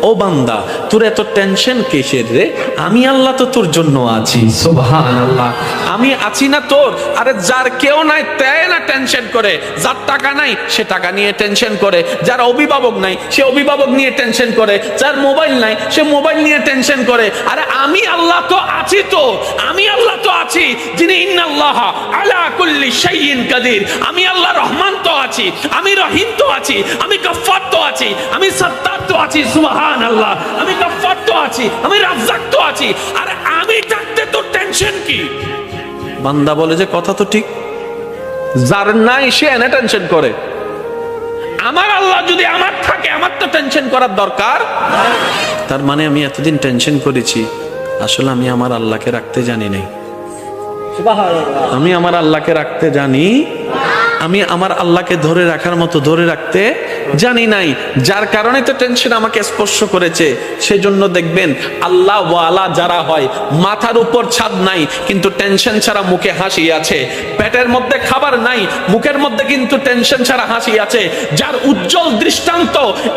ও বান্দা, তোর এত টেনশন কিসের রে? আমি আল্লাহ তো তোর জন্য আছি। সুবহানাল্লাহ, আমি আছি না তোর? আরে যার কেউ নাই তাই না টেনশন করে, যার টাকা নাই সে টাকা নিয়ে টেনশন করে, যার অভিভাবক নাই সে অভিভাবক নিয়ে টেনশন করে, যার মোবাইল নাই সে মোবাইল নিয়ে টেনশন করে। আরে আমি আল্লাহ তো আছি, তো আমি আল্লাহ তো আছি, যিনি ইন্নাল্লাহ আলা কুল্লি শাইইন কাদির। আমি আল্লাহ রহমান তো আছি, আমি রহিম তো আছি, আমি গফফার তো আছি, আমি সত্তার তো আছি। সুবহানাল্লাহ, আমি গফফার তো আছি, আমি রাজ্জাক তো আছি। আরে আমি থাকতে তোর টেনশন কি? বান্দা বলে যে কথা তো ঠিক, যার নাই সে এনে টেনশন করে। আমার আল্লাহ যদি আমার থাকে, আমার তো টেনশন করার দরকার। তার মানে আমি এতদিন টেনশন করেছি, আসলে আমি আমার আল্লাহকে রাখতে জানি নাই। আমি আমার আল্লাহকে রাখতে জানি, আমি আমার আল্লাহকে ধরে রাখার মতো ধরে রাখতে জানি নাই, যার কারণে তো টেনশন আমাকে স্পর্শ করেছে। সেজন্য দেখবেন আল্লাহ ওয়ালা যারা হয়, মাথার উপর ছাদ নাই কিন্তু টেনশন ছাড়া মুখে হাসি আছে, পেটের মধ্যে খাবার নাই মুখের মধ্যে কিন্তু টেনশন ছাড়া হাসি আছে, যার উজ্জ্বল দৃষ্টান্ত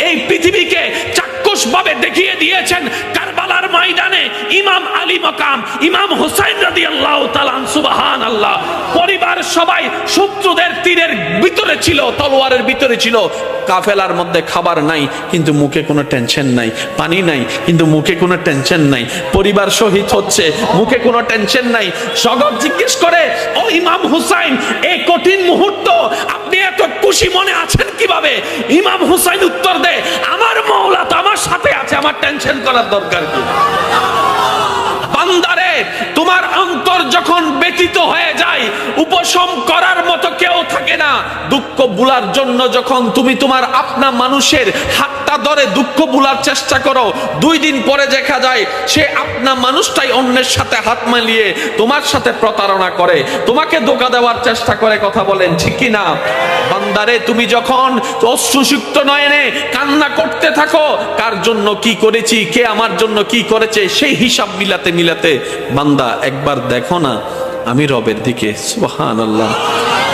এই পৃথিবীকে চাক্ষুষ ভাবে দেখিয়ে দিয়েছেন কারবালার ময়দানে ইমাম আলী মাকাম ইমাম হুসাইন রাদিয়াল্লাহু তাআলা। সুবহানাল্লাহ, পরিবার সবাই শত্রুদের তীরের ভিতরে ছিল, তলোয়ারের ভিতরে ছিল, কাফেলার মধ্যে খাবার নাই কিন্তু মুখে কোনো টেনশন নাই, পানি নাই কিন্তু মুখে কোনো টেনশন নাই, পরিবার শহীদ হচ্ছে মুখে কোনো টেনশন নাই। জগৎ জিজ্ঞেস করে, ও ইমাম হুসাইন, এই কঠিন মুহূর্ত আপনি এত খুশি মনে আছেন কিভাবে? ইমাম হুসাইন উত্তর দেয়, আমার মওলা তো আমার সাথে আছে, আমার টেনশন করার দরকার কি? বান্দারে, তোমার অন্তর যখন ব্যতীত হয়ে যায়, উপশম করার মতো কেউ থাকে না। দুঃখ ভুলার জন্য যখন তুমি তোমার আপনা মানুষের হাতটা ধরে দুঃখ ভুলার চেষ্টা করো, 2 দিন পরে দেখা যায় সে আপনা মানুষটাই অন্যের সাথে হাত মিলিয়ে তোমার সাথে প্রতারণা করে, তোমাকে ধোঁকা দেওয়ার চেষ্টা করে। কথা বলেন ঠিক কি না? বান্দারে, তুমি যখন অশ্রুসিক্ত নয়নে কান্না করতে থাকো, কার জন্য কি করেছি, কে আমার জন্য কি করেছে, সেই হিসাব মিলাতে মিলাতে বান্দা একবার দেখো না আমি রবের দিকে। সুবহানাল্লাহ,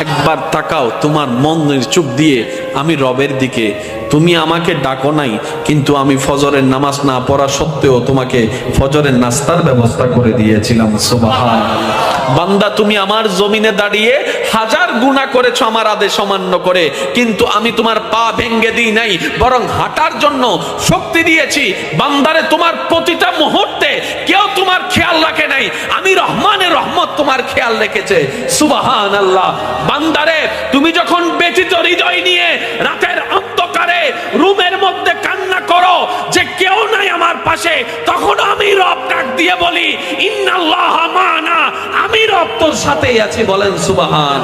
একবার তাকাও তোমার মনের চোখ দিয়ে আমি রবের দিকে। তুমি আমাকে ডাকো নাই কিন্তু আমি ফজরের নামাজ না পড়া সত্ত্বেও তোমাকে ফজরের নাস্তার ব্যবস্থা করে দিয়েছিলাম। সুবহানাল্লাহ, বান্দা তুমি আমার জমিনে দাঁড়িয়ে 1000 গুনাহ করেছো আমার আদেশ অমান্য করে, কিন্তু আমি তোমার পা ভেঙে দিই নাই, বরং হাঁটার জন্য শক্তি দিয়েছি। বান্দারে, তোমার প্রতিটা মুহূর্তে কেউ তোমার খেয়াল রাখে নাই, আমি রহমানের রহমত তোমার খেয়াল রেখেছে। সুবহানাল্লাহ, বান্দারে, তুমি যখন ব্যথিত হৃদয় নিয়ে রাতের অন্ধকারে রুমের মধ্যে কান্না করো যে কেউ নাই আমার পাশে, তখন আমি রব ডাক দিয়ে বলি, ইন্নাল্লাহ মা'না, আমি রব তোর সাথেই আছি। বলেন সুবহান।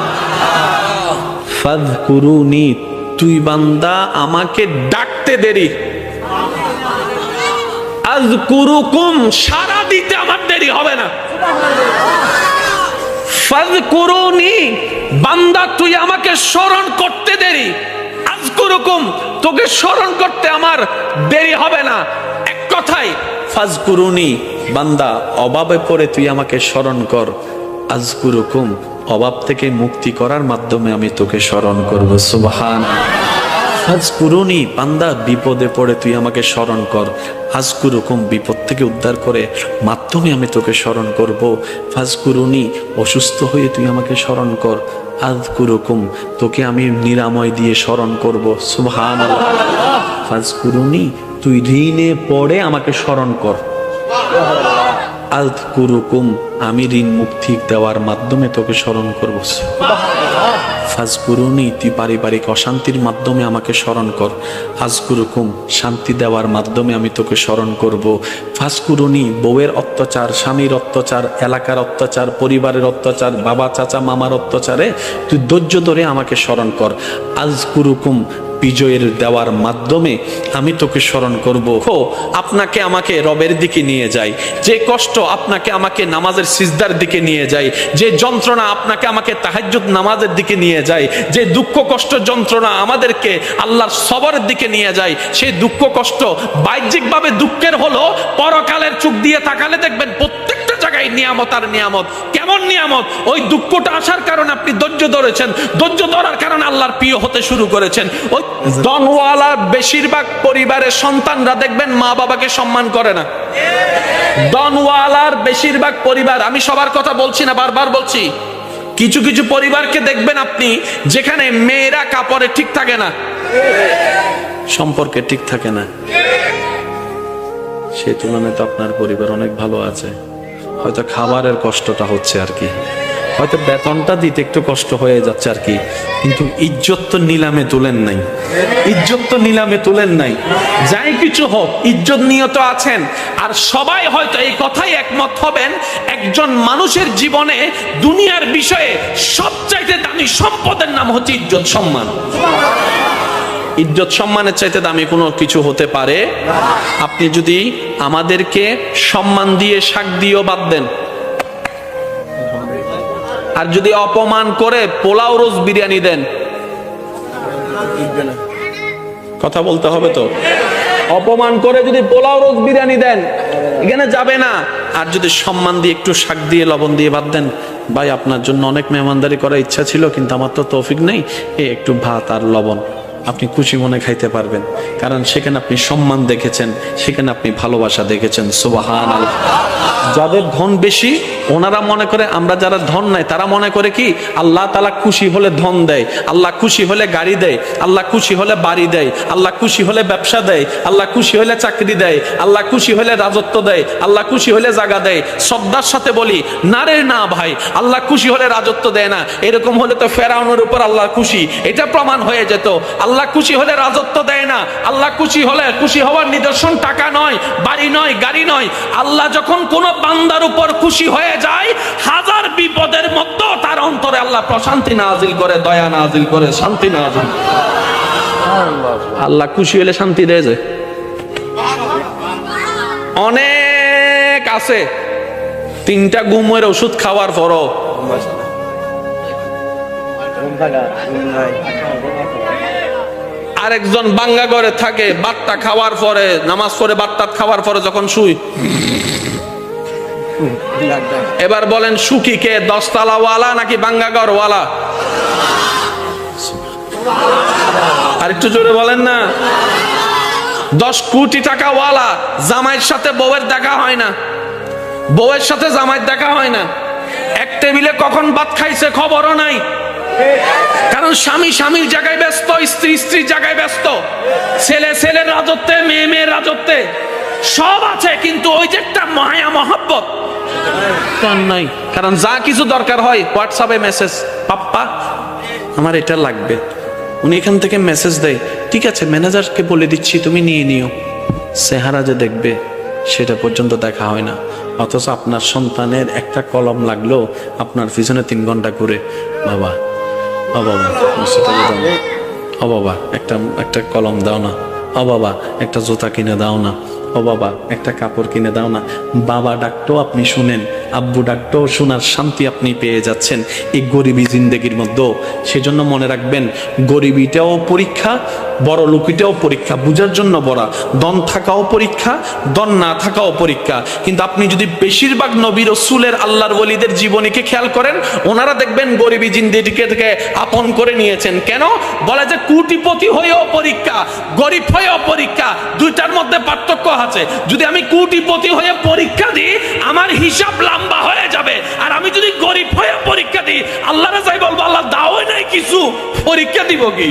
ফাযকুরুনি, তুই বান্দা আমাকে ডাকতে দেরি, আযকুরুকুম, সারা দিতে আমার দেরি হবে না। ফাযকুরুনি, বান্দা তুই আমাকে স্মরণ করতে দেরি, আযকুরুকুম, তোকে স্মরণ করতে আমার দেরি হবে না। এক কথায় ফাযকুরুনি, বান্দা অভাবে পড়ে তুই আমাকে স্মরণ কর, আযকুরুকুম, অভাব থেকে মুক্তি করার মাধ্যমে আমি তোকে স্মরণ করব। সুবহানাল্লাহ, ফাযকুরুনি, বান্দা বিপদে পড়ে তুই আমাকে স্মরণ কর, আযকুরুকুম, বিপদ থেকে উদ্ধার করে মাধ্যমে আমি তোকে স্মরণ করব। ফাযকুরুনি, অসুস্থ হয়ে তুই আমাকে স্মরণ কর, আযকুরুকুম, তোকে আমি নিরাময় দিয়ে স্মরণ করব। সুবহানাল্লাহ, ফাযকুরুনি, তুই ঋণে পড়ে আমাকে স্মরণ কর, আযকুরুকুম, আমি ঋণ মুক্তি দেওয়ার মাধ্যমে তোকে স্মরণ করব। ফাযকুরুনি, তুই পারিবারিক অশান্তির মাধ্যমে আমাকে স্মরণ কর, আযকুরুকুম, শান্তি দেওয়ার মাধ্যমে আমি তোকে স্মরণ করব। ফাযকুরুনি, বউয়ের অত্যাচার, স্বামীর অত্যাচার, এলাকার অত্যাচার, পরিবারের অত্যাচার, বাবা চাচা মামার অত্যাচারে তুই ধৈর্য ধরে আমাকে স্মরণ কর, আযকুরুকুম, বিজয়ের দেওয়ার মাধ্যমে আমি তোকে স্মরণ করব। আপনাকে আমাকে রবের দিকে নিয়ে যায়, যে কষ্ট আপনাকে আমাকে নামাজের সিজদার দিকে নিয়ে যায়, যে যন্ত্রণা আপনাকে আমাকে তাহাজ্জুদ নামাজের দিকে নিয়ে যায়, যে দুঃখ কষ্ট যন্ত্রণা আমাদেরকে আল্লাহর সবরের দিকে নিয়ে যায়, সেই দুঃখ কষ্ট বাহ্যিকভাবে দুঃখের হলো, পরকালের চোখ দিয়ে তাকালে দেখবেন প্রত্যেকটা জায়গায় জায়গায় নিয়ামত আর নিয়ামত। কেমন নিয়ামত? ওই দুঃখটা আসার কারণে আপনি ধৈর্য ধরেছেন, ধৈর্য ধরার কারণে আল্লাহর প্রিয় হতে শুরু করেছেন। ওই ধনওয়ালা বেশিরভাগ পরিবারের সন্তানরা দেখবেন মা বাবাকে সম্মান করে না। ধনওয়ালার বেশিরভাগ পরিবার, আমি সবার কথা বলছি না, বারবার বলছি, কিছু কিছু পরিবারকে দেখবেন আপনি যেখানে মেয়েরা কাপড়ে ঠিক থাকে না, সম্পর্কে ঠিক থাকে না, সেই তুলনায় তো আপনার পরিবার অনেক ভালো আছে। হয়তো খাবারের কষ্টটা হচ্ছে আর কি, হয়তো বেতনটা দিতে একটু কষ্ট হয়ে যাচ্ছে আর কি, কিন্তু ইজ্জত তো নিলামে তুলেন নাই, ইজ্জত তো নিলামে তুলেন নাই। যাই কিছু হোক, ইজ্জত নিয়ে তো আছেন। আর সবাই হয়তো এই কথাই একমত হবেন, একজন মানুষের জীবনে দুনিয়ার বিষয়ে সবচাইতে দামি সম্পদের নাম হচ্ছে ইজ্জত সম্মান। ইজ্জত সম্মানের চাইতে দামি কোনো কিছু হতে পারে? আপনি যদি আমাদেরকে সম্মান দিয়ে শাক দিয়েও বাদ দেন, আর যদি অপমান করে পোলাও রোজ বিরিয়ানি দেন, কথা বলতে হবে তো, অপমান করে যদি পোলাও রোজ বিরিয়ানি দেন এখানে যাবে না। আর যদি সম্মান দিয়ে একটু শাক দিয়ে লবণ দিয়ে বাদ দেন, ভাই আপনার জন্য অনেক মেহমানদারি করার ইচ্ছা ছিল কিন্তু আমার তো তৌফিক নেই, একটু ভাত আর লবণ, আপনি খুশি মনে খাইতে পারবেন, কারণ সেখানে আপনি সম্মান দেখেছেন, সেখানে আপনি ভালোবাসা দেখেছেন। সুবহানাল্লাহ। যাদের ধন বেশি ওনারা মনে করে, আমরা যারা ধন নাই তারা মনে করে কি আল্লাহ তাআলা খুশি হলে ধন দেয়, আল্লাহ খুশি হলে গাড়ি দেয়, আল্লাহ খুশি হলে বাড়ি দেয়, আল্লাহ খুশি হলে ব্যবসা দেয়, আল্লাহ খুশি হলে চাকরি দেয়, আল্লাহ খুশি হলে রাজত্ব দেয়, আল্লাহ খুশি হলে জায়গা দেয়। শ্রদ্ধার সাথে বলি, না রে না ভাই, আল্লাহ খুশি হলে রাজত্ব দেয় না। এরকম হলে তো ফেরাউনের উপর আল্লাহ খুশি, এটা প্রমাণ হয়ে যেত। আল্লাহ খুশি হলে রাজত্ব দেয় না। আল্লাহ খুশি হলে, খুশি হওয়ার নিদর্শন টাকা নয়, বাড়ি নয়, গাড়ি নয়। আল্লাহ যখন কোন বান্দার উপর খুশি হয়ে যায়, হাজার বিপদের মধ্যে তার অন্তরে আল্লাহ প্রশান্তি নাজিল করে, দয়া নাজিল করে, শান্তি নাজিল। আল্লাহ খুশি হলে শান্তি দেয় যে অনেক আছে, 3টা ঘুমের ওষুধ খাওয়ার পরও আরেকজন বাঙ্গা ঘরে থাকে, বাট্টা খাওয়ার পরে, নামাজ পড়ে বাট্টা খাওয়ার পরে যখন শুই, এবার বলেন সুখী কে, 10 তলা ওয়ালা নাকি বাঙ্গা ঘর ওয়ালা? আর একটু জোরে বলেন না। 10 কোটি টাকা ওয়ালা, জামাইয়ের সাথে বউয়ের দেখা হয় না, বউয়ের সাথে জামাইয়ের দেখা হয় না, এক টেবিলে কখন ভাত খাইছে খবরও নাই, কারণ স্বামী স্বামীর জায়গায় ব্যস্ত, স্ত্রী স্ত্রীর জায়গায় ব্যস্ত, ছেলে ছেলের রাজত্বে, মেয়ে মেয়ের রাজত্বে, সব আছে কিন্তু ওই যে একটা মায়া মহব্বত নাই। কারণ যা কিছু দরকার হয় হোয়াটসঅ্যাপে মেসেজ, পাপ্পা আমার এটা লাগবে, উনি এখান থেকে মেসেজ দেয়, ঠিক আছে ম্যানেজারকে বলে দিচ্ছি তুমি নিয়ে নিও, চেহারা যে দেখবে সেটা পর্যন্ত দেখা হয় না। অথচ আপনার সন্তানের একটা কলম লাগলো আপনার পিছনে 3 ঘন্টা করে, বাবা ও বাবা ও বাবা একটা কলম দাও না, ও বাবা একটা জুতা কিনে দাও না, ও বাবা একটা কাপড় কিনে দাও না। বাবা ডাকতেও আপনি শুনেন, আব্বু ডাকতেও শোনার শান্তি আপনি পেয়ে যাচ্ছেন এই গরিবী জিন্দেগির মধ্যে। সেজন্য মনে রাখবেন, গরিবিটাও পরীক্ষা, বড় লোকিটাও পরীক্ষা, বুঝার জন্য বড়, দন থাকাও পরীক্ষা, দন না থাকাও পরীক্ষা। কিন্তু আপনি যদি বেশিরভাগ নবী রাসূলের, আল্লাহর ওলিদের জীবনীকে খেয়াল করেন, ওনারা দেখবেন গরিবী জিন্দেগিকে থেকে আপন করে নিয়েছেন। কেন? বলে যে কোটিপতি হয়েও পরীক্ষা, গরিব হয়েও পরীক্ষা, দুইটার মধ্যে পার্থক্য আছে। যদি আমি কোটিপতি হয়ে পরীক্ষা দিই আমার হিসাব লম্বা হয়ে যাবে, আর আমি যদি গরিব হয়ে পরীক্ষা দিই আল্লাহরে যাই বলবো আল্লাহ দাও নাই কিছু, পরীক্ষা দিব কি?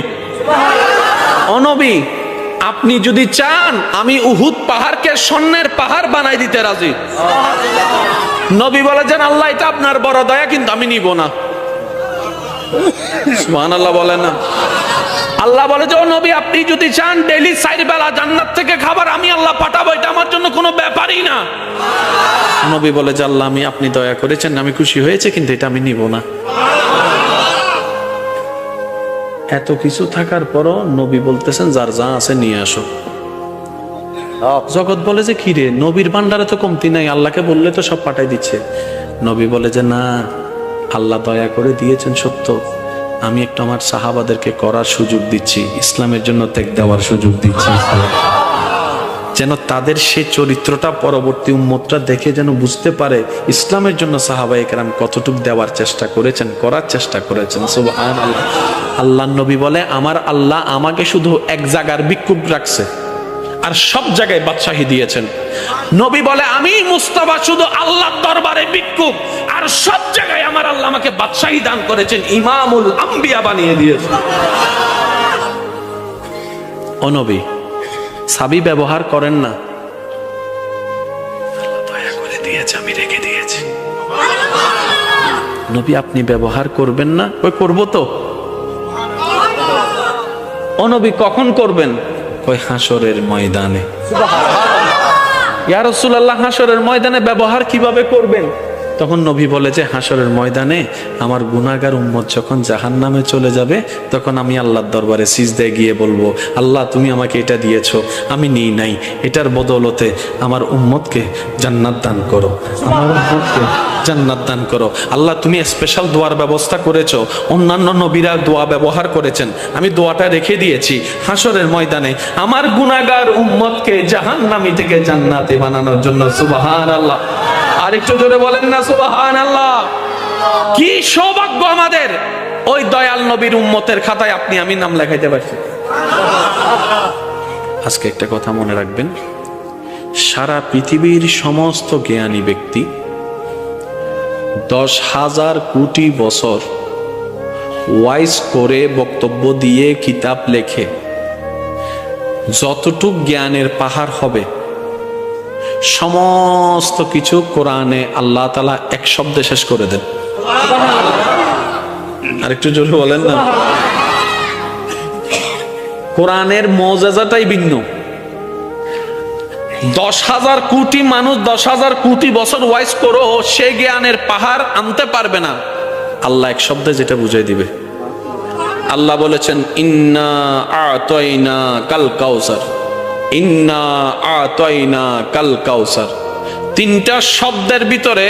ও নবী, আপনি যদি চান আমি উহুদ পাহাড়কে স্বর্ণের পাহাড় বানাই দিতে রাজি। নবী বলেছেন আল্লাহ এটা আপনার বড় দয়া, কিন্তু আমি নিব না। সুবহানাল্লাহ বলেন না। আল্লাহ বলে যে ও নবী আপনি যদি চান ডেইলি 4 বেলা জান্নাত থেকে খাবার আমি আল্লাহ পাঠাবো, এটা আমার জন্য কোনো ব্যাপারই না। নবী বলে যে আল্লাহ আমি, আপনি দয়া করেছেন, আমি খুশি হয়েছে, কিন্তু এটা আমি নিব না। এত কিছু থাকার পরও নবী বলতেছেন যার যা আছে নিয়ে আসো। জগৎ বলে যে কি রে, নবীর ভান্ডারে তো কমতি নাই, আল্লাহকে বললে তো সব পাঠাই দিচ্ছে। নবী বলে যে না, আল্লাহ দয়া করে দিয়েছেন সত্য, আমি একটু আমার সাহাবাদেরকে করার সুযোগ দিচ্ছি, ইসলামের জন্য ত্যাগ দেওয়ার সুযোগ দিচ্ছি। যেন তাদের সেই চরিত্রটা পরবর্তী উম্মতরা দেখে যেন বুঝতে পারে ইসলামের জন্য সাহাবায়ে কেরাম কতটুকু দেওয়ার চেষ্টা করেছেন, করার চেষ্টা করেছেন। সুবহানাল্লাহ। আল্লাহর নবী বলে, আমার আল্লাহ আমাকে শুধু এক জায়গার ভিক্ষুক রাখছে আর সব জায়গায় বাদশাহী দিয়েছেন। নবী বলে, আমি মুস্তাফা শুধু আল্লাহর দরবারে ভিক্ষুক আর সব জায়গায় আমার আল্লাহ আমাকে বাদশাহী দান করেছেন, ইমামুল আম্বিয়া বানিয়ে দিয়েছেন। ও নবী, সাবি ব্যবহার করেন না, দয়া করে দিয়েছে, আমি রেখে দিয়েছি। নবী আপনি ব্যবহার করবেন না? ওই করবো তো। ও নবী কখন করবেন? ওই হাসরের ময়দানে। ইয়া রাসূলুল্লাহ, হাসরের ময়দানে ব্যবহার কিভাবে করবেন? তখন নবী বলে যে হাসরের ময়দানে আমার গুনাহগার উম্মত যখন জাহান্নামে চলে যাবে, তখন আমি আল্লাহর দরবারে সিজদায় গিয়ে বলবো, আল্লাহ তুমি আমাকে এটা দিয়েছো, আমি নিই নাই, এটার বদৌলতে আমার উম্মতকে জান্নাত দান করো, আমার উম্মতকে জান্নাত দান করো। আল্লাহ তুমি স্পেশাল দোয়ার ব্যবস্থা করেছো, অন্যান্য নবীরা দোয়া ব্যবহার করেছেন, আমি দোয়াটা রেখে দিয়েছি। হাসরের ময়দানে আমার গুনাহগার উম্মতকে জাহান্নামী থেকে জান্নাতে বানানোর জন্য। সুবহানাল্লাহ। আর একটু জোরে বলেন না সুবহানাল্লাহ। কি সৌভাগ্য আমাদের, ওই দয়াল নবীর উম্মতের খাতায় আপনি আমি নাম লেখাইতে পারছি। আজকে একটা কথা মনে রাখবেন, সারা পৃথিবীর সমস্ত জ্ঞানী ব্যক্তি 10,000 কোটি বছর ওয়াইজ করে বক্তব্য দিয়ে কিতাব লেখে যতটুক জ্ঞানের পাহাড় হবে, সমস্ত কিছু কোরআনে আল্লাহ তাআলা এক শব্দে শেষ করে দেন। আর একটু জোরে বলেন না। কোরআনের মুজিজাটাই ভিন্ন। 10,000 কোটি মানুষ 10,000 কোটি বছর ওয়াইজ করো, সে জ্ঞানের পাহাড় আনতে পারবে না। আল্লাহ এক শব্দে যেটা বুঝাই দিবে। আল্লাহ বলেছেন, ইন্না আতাইনা কাল কাউসার, ইন্না আতাইনা কাল কাউসার। তিনটা শব্দের ভিতরে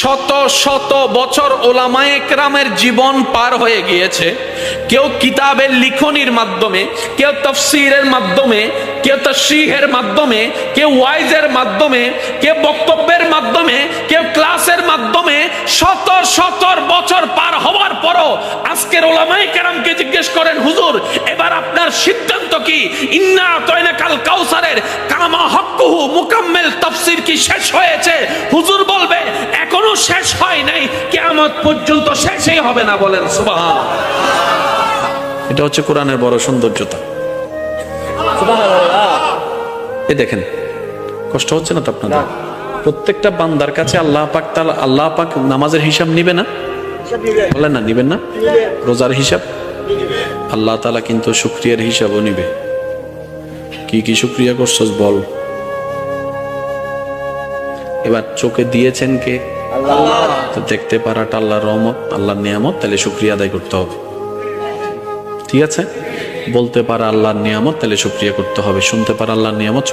শত শত বছর ওলামায়ে কেরামের জীবন পার হয়ে গিয়েছে। কেউ কিতাবের লিখনির মাধ্যমে, কেউ তাফসীরের মাধ্যমে, কেউ তাশরীহের মাধ্যমে, কেউ ওয়াইজের মাধ্যমে, কেউ বক্তব্যের মাধ্যমে, কেউ ক্লাসের মাধ্যমে শত শত বছর পার হওয়ার পরও আজকের ওলামায়ে কেরামকে জিজ্ঞেস করেন, হুজুর এবার আপনার সিদ্ধান্ত কি? ইন্না আতাইনা কাল কাউসারের কামা হক্কুহু মুকাম্মিল তাফসীর কি শেষ হয়েছে? হুজুর বলবে এখনো শেষ হয় নাই, কিয়ামত পর্যন্ত শেষই হবে না। বলেন সুবহানাল্লাহ। এটা হচ্ছে কোরআনের বড় সৌন্দর্যতা। সুবহানাল্লাহ। এই দেখেন, কষ্ট হচ্ছে না তো আপনাদের? প্রত্যেকটা বান্দার কাছে আল্লাহ পাক নামাজের হিসাব নিবে না? বলেন না, নিবেন না? রোজার হিসাব আল্লাহ তাআলা কিন্তু শুকরিয়ার হিসাবও নিবে। কি কি শুকরিয়া করছস বল। এবার চোখে দিয়েছেন কে? আল্লাহ। তো দেখতে পারাটা আল্লাহর রহমত, আল্লাহর নিয়ামত, তাহলে শুকরিয়া আদায় করতে হবে। ঠিক আছে? বলতে পারা আল্লাহর নিয়ামত, তাহলে শুকরিয়া করতে হবে। শুনতে পারা আল্লাহর নিয়ামত,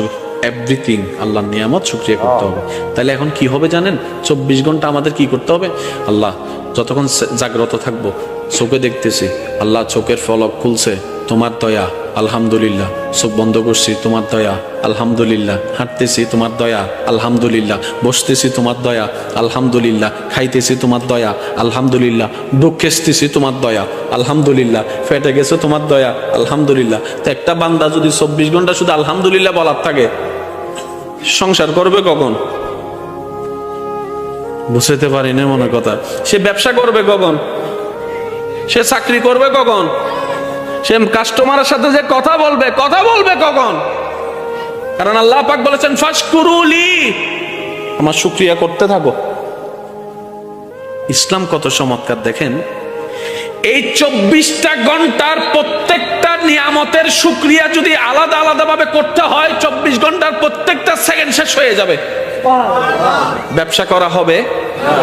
এভরিথিং আল্লাহর নিয়ামত, শুকরিয়া করতে হবে। তাহলে এখন কি হবে জানেন? 24 ঘন্টা আমাদের কি করতে হবে? আল্লাহ, যতক্ষণ জাগ্রত থাকবো, চোখে দেখতেছি, আল্লাহ চোখের ফলক খুলছে, তোমার দয়া, আলহামদুলিল্লাহ। চোখ বন্ধ করছি, তোমার দয়া, আলহামদুলিল্লাহ। হাঁটতেছি, তোমার দয়া, আলহামদুলিল্লাহ। বসতেছি, তোমার দয়া, আলহামদুলিল্লাহ। খাইতেছি, তোমার দয়া, আলহামদুলিল্লাহ। বুক খেসতেছি, তোমার দয়া, আলহামদুলিল্লাহ। ফেটে গেছে, তোমার দয়া, আলহামদুলিল্লাহ। তো একটা বান্দা যদি 24 ঘন্টা শুধু আলহামদুলিল্লাহ বলার থাকে, সংসার করবে কখন? বুঝতে পারি না মনে কথা। সে ব্যবসা করবে কখন? সে চাকরি করবে কখন? সে কাস্টমারের সাথে যে কথা বলবে কখন? কারণ আল্লাহ পাক বলেছেন, ফাশকুরুলি, আমার শুকরিয়া করতে থাকো। ইসলাম কত চমৎকার দেখেন। এই 24টা ঘন্টার প্রত্যেকটা নিয়ামতের শুকরিয়া যদি আলাদা আলাদা ভাবে করতে হয়, 24 ঘন্টার প্রত্যেকটা সেকেন্ড শেষ হয়ে যাবে। ব্যবসা করা হবে,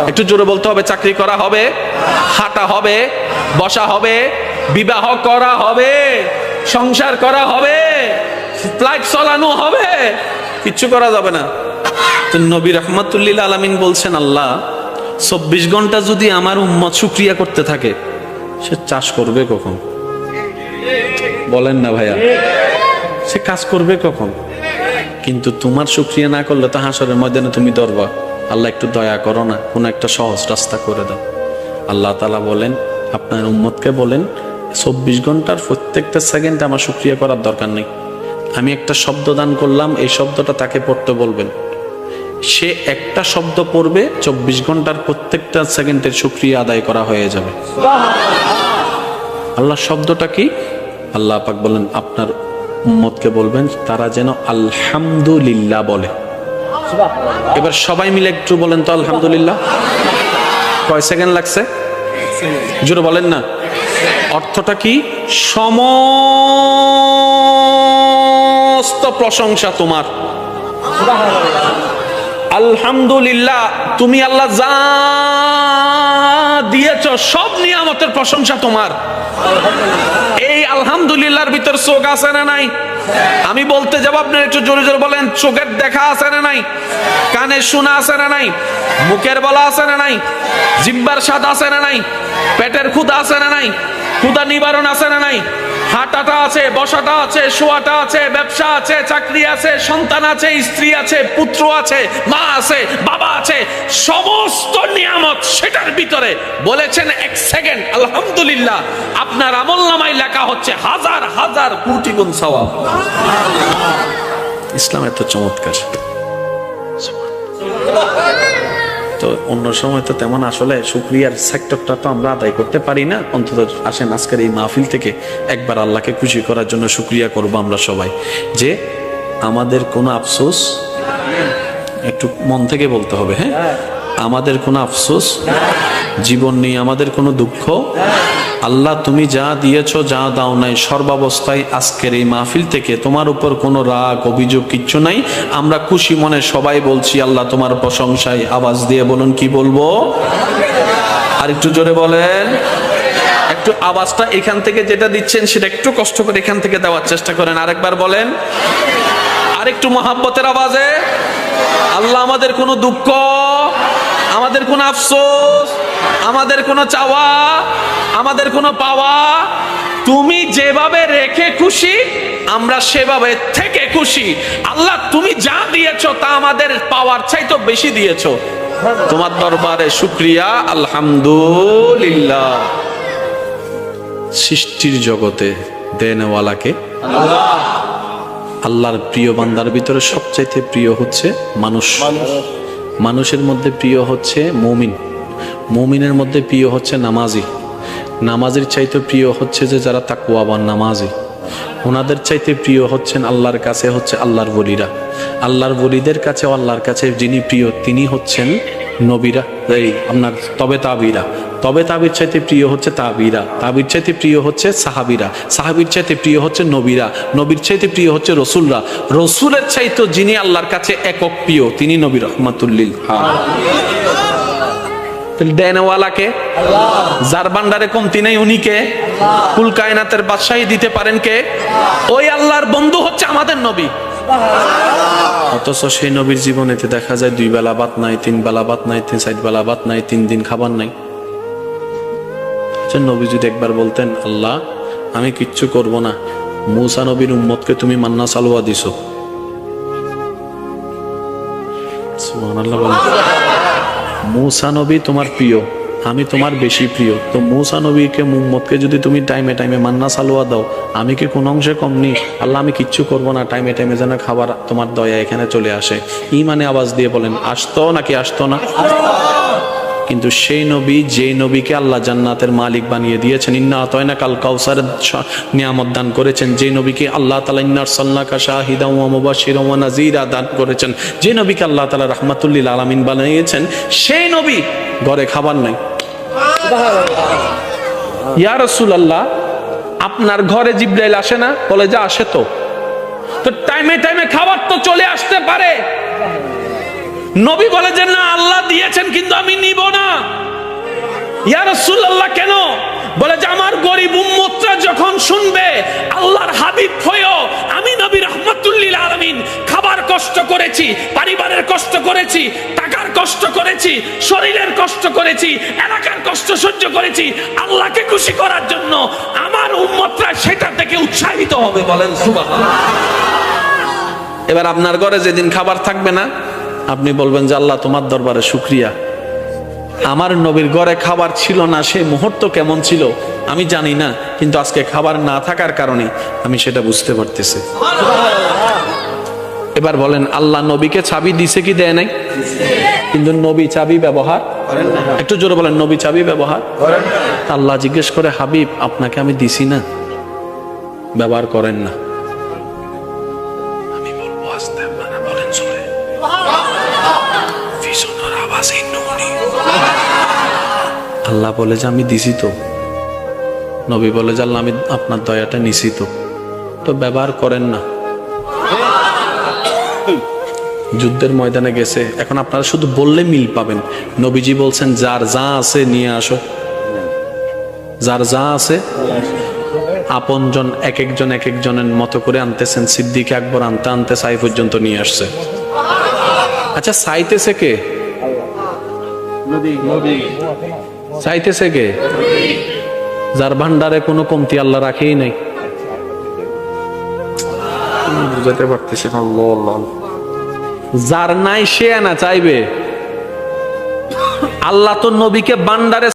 একটু জোরে বলতে হবে, চাকরি করা হবে, হাঁটা হবে, বসা হবে, বিবাহ করা হবে, সংসার করা হবে, ফ্লাইট চালানো হবে, কিচ্ছু করা যাবে না। তো নবী রাহমাতুল লিল আলামিন বলছেন, আল্লাহ 24 ঘন্টা যদি আমার উম্মত শুকরিয়া করতে থাকে, সে চাষ করবে কখন? বলেন না ভাইয়া, সে কাজ করবে কখন? কিন্তু তোমার শুকরিয়া না করলে তো হাসরের ময়দানে তুমি ধরবা। আল্লাহ একটু দয়া করো না, কোনো একটা সহজ রাস্তা করে দাও। আল্লাহ তাআলা বলেন, আপনার উম্মতকে বলেন 24 ঘন্টার প্রত্যেকটা সেকেন্ডে আমার শুকরিয়া করার দরকার নেই। আমি একটা শব্দ দান করলাম, এই শব্দটা তাকে পড়তে বলবেন, সে একটা শব্দ পড়বে, 24 ঘন্টার প্রত্যেকটা সেকেন্ডের শুকরিয়া আদায় করা হয়ে যাবে। আল্লাহ শব্দটা কি? আল্লাহ পাক বলেন আপনার উম্মতকে বলবেন তারা যেন আলহামদুলিল্লাহ বলে। এবার সবাই মিলে একটু বলেন তো আলহামদুলিল্লাহ। কয় সেকেন্ড লাগছে? জোরে বলেন না। অর্থটা কি? সমস্ত প্রশংসা তোমার। আলহামদুলিল্লাহ, তুমি আল্লাহ যা দিয়েছ সব নিয়ামতের প্রশংসা তোমার। এই আলহামদুলিল্লাহর ভিতর চোখ আছে না নাই? আমি বলতে যাব, আপনার একটু জোরে জোরে বলেন। চোখের দেখা আছে না নাই? কানের শোনা আছে না নাই? মুখের বলা আছে না নাই? জিহ্বার স্বাদ আছে না নাই? পেটের ক্ষুধা আছে না নাই? ক্ষুধা নিবারণ আছে না নাই? হাঁটাটা আছে, বসাটা আছে, শোয়াটা আছে, ব্যবসা আছে, চাকরি আছে, সন্তান আছে, স্ত্রী আছে, পুত্র আছে, মা আছে, বাবা আছে, সমস্ত নিয়ামত সেটার ভিতরে বলেছেন এক সেকেন্ড আলহামদুলিল্লাহ, আপনার আমলনামায় লেখা হচ্ছে হাজার হাজার কোটি গুণ সওয়াব। ইসলাম এত চমৎকার। তো অন্য সময় তো তেমন আসলে শুকরিয়ার সেক্টরটা তো আমরা আদায় করতে পারি না। অন্তত আসেন আজকের এই মাহফিল থেকে একবার আল্লাহকে খুশি করার জন্য শুকরিয়া করব আমরা সবাই, যে আমাদের কোনো আফসোস, একটু মন থেকে বলতে হবে, হ্যাঁ, আমাদের কোনো আফসোস জীবন নেই, আমাদের কোনো দুঃখ। আল্লাহ তুমি যা দিয়েছো, যা দাও নাই, সর্বাবস্থায় আজকের এই মাহফিল থেকে তোমার উপর কোনো রাগ অভিযোগ কিচ্ছু নাই। আমরা খুশি মনে সবাই বলছি আল্লাহ তোমার প্রশংসায়। আওয়াজ দিয়ে বলুন, কি বলবো? আর একটু জোরে বলেন। একটু আওয়াজটা এখান থেকে যেটা দিচ্ছেন সেটা একটু কষ্ট করে এখান থেকে দেওয়ার চেষ্টা করেন। আরেকবার বলেন, আরেকটু মহাব্বতের আওয়াজে। আল্লাহ আমাদের কোনো দুঃখ, আমাদের কোনো আফসোস, আমাদের কোনো চাওয়া, আমাদের কোনো পাওয়া তুমি যেভাবে রেখে খুশি, আমরা সেভাবে থেকে খুশি। আল্লাহ তুমি যা দিয়েছো তা আমাদের পাওয়ার চাইতে বেশি দিয়েছো। তোমার দরবারে শুকরিয়া, আলহামদুলিল্লাহ। সৃষ্টির জগতে দেনওয়ালাকে আল্লাহ। আল্লাহর প্রিয় বান্দার ভিতরে সবচাইতে প্রিয় হচ্ছে মানুষ। মানুষের মধ্যে প্রিয় হচ্ছে মুমিন, মুমিনের মধ্যে প্রিয় হচ্ছে নামাজি, নামাজির চাইতে প্রিয় হচ্ছে যে যারা তাকওয়াবান নামাজি, ওনাদের চাইতে প্রিয় হচ্ছেন আল্লাহর কাছে হচ্ছে আল্লাহর ওলিরা। আল্লাহর ওলিদের কাছে, আল্লাহর কাছে যিনি প্রিয় তিনি হচ্ছেন নবীরা, এই আপনার তবে তাবিরা। তবে তাবির চাইতে প্রিয় হচ্ছে তাবিরা, তাবির চাইতে প্রিয় হচ্ছে সাহাবিরা, সাহাবির চাইতে প্রিয় হচ্ছে নবীরা, নবীর চাইতে প্রিয় হচ্ছে রসুলরা, রসুলের চাইতে যিনি আল্লাহর কাছে একক প্রিয় তিনি নবী রহমাতুল্লিল দেনওয়ালাকে আল্লাহ। যার ভান্ডারে কমতি নেই উনি কে? কুল কায়নাতের বাদশাহী দিতে পারেন কে? ওই আল্লাহর বন্ধু হচ্ছে আমাদের নবী। অথচ সেই নবীর জীবনেতে দেখা যায় 2 বেলা ভাত নাই, 3 বেলা ভাত নাই, 4 বেলা ভাত নাই, 3 দিন খাবার নাই। নবী যদি একবার বলতেন আল্লাহ আমি কিচ্ছু করব না, মূসা নবীর উম্মতকে তুমি মান্না সালওয়া দিছো, সুবহানাল্লাহ বলেন। মূসা নবী তোমার প্রিয়, আমি তোমার বেশি প্রিয়, তো মূসা নবীকে উম্মতকে যদি তুমি টাইমে টাইমে মান্না সালওয়া দাও, আমি কি কোন অংশে কম নেই? আল্লাহ আমি কিচ্ছু করব না, টাইমে টাইমে যেন খাবার তোমার দয়া এখানে চলে আসে। ইমানে আওয়াজ দিয়ে বলেন আসতো নাকি আসতো না? কিন্তু সেই নবী, যে নবীকে আল্লাহ জান্নাতের মালিক বানিয়ে দিয়েছেন, ইন্না আতাইনা কাল কাউসারের নিয়ামত দান করেছেন, যে নবীকে আল্লাহ তাআলা ইন্না আরসালনাকা শাহিদাও ওয়া মুবাশশিরাও ওয়া নাযীরা দান করেছেন, যে নবীকে আল্লাহ তাআলা রাহমাতুল লিল আলামিন বানিয়েছেন, সেই নবী ঘরে খাবার নাই। ইয়া রাসূলুল্লাহ আপনার ঘরে জিবরাইল আসে না? বলে যে আসে। তো টাইমে টাইমে খাবার তো চলে আসতে পারে। নবী বলে যে না আল্লাহ দিয়েছেন কিন্তু আমি নিব না। ইয়া রাসূলুল্লাহ কেন? বলে যে আমার গরিব উম্মতরা যখন শুনবে আল্লাহর হাবিব হয়েও আমি নবী রাহমাতুল লিল আলামিন খাবার কষ্ট করেছি, পরিবারের কষ্ট করেছি, টাকার কষ্ট করেছি, শরীরের কষ্ট করেছি, এলাকার কষ্ট সহ্য করেছি, আল্লাহকে খুশি করার জন্য আমার উম্মতরা সেটা থেকে উৎসাহিত হবে। বলেন সুবহানাল্লাহ। এবার আপনার ঘরে যেদিন খাবার থাকবে না, আপনি বলবেন যে আল্লাহ তোমার দরবারে শুকরিয়া, আমার নবীর ঘরে খাবার ছিল না, সে মুহূর্ত কেমন ছিল আমি জানি না, কিন্তু আজকে খাবার না থাকার কারণে আমি সেটা বুঝতে পারতেছি। এবার বলেন, আল্লাহ নবীকে চাবি দিছে কি দেয় নাই? কিন্তু নবী চাবি ব্যবহার করেন না। একটু জোরে বলেন, নবী চাবি ব্যবহার করেন না। আল্লাহ জিজ্ঞেস করে, হাবিব আপনাকে আমি দিছি না, ব্যবহার করেন না। আমি বলবো আস্তে, আপনারা বলেন জোরে। ভীষণের আওয়াজে নুনি। আল্লাহ বলে যে আমি দিছি তো, নবী বলে যে আল্লাহ আমি আপনার দয়াটা নিছি তো, তো ব্যবহার করেন না। যুদ্ধের ময়দানে গেছে, এখন আপনারা শুধু বললে মিল পাবেন। নবীজি বলছেন যার যা আছে নিয়ে আসো, যার যা আছে। আপনজন এক একজনের মতো করে আনতেছেন। সিদ্দিক আকবর আনতে আনতে সাই পর্যন্ত নিয়ে আসছে। আচ্ছা, চাইতেছে কে? চাইতেছে কে? যার ভান্ডারে কোনো কমতি আল্লাহ রাখেই নাই। বুঝাতে পারতেছি না। যার নাই সে না চাইবে। আল্লাহ তো নবীকে ভান্ডারে